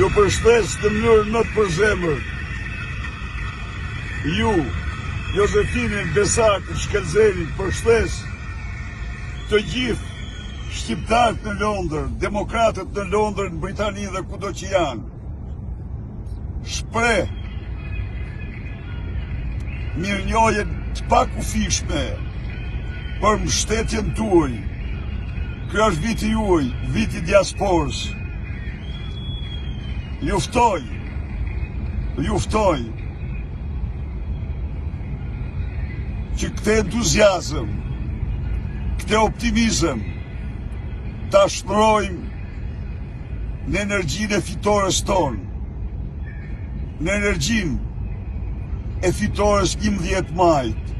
Ju përshtes në mënyrë më të përzemër. Ju, Josefinin, Besakët, Shkelzerin, përshtes të gjithë shqiptarët në Londër, demokratët në Londër, në Britani dhe kudo që janë. Shpreh mirënjohjen të pakufishme për mbështetjen tuaj. Ky është viti juaj, viti i diasporës. Luftoj që këtë entuziazëm, këtë optimizëm ta shprojmë në energjinë e fitores tonë, në energjinë e fitores 11 majit.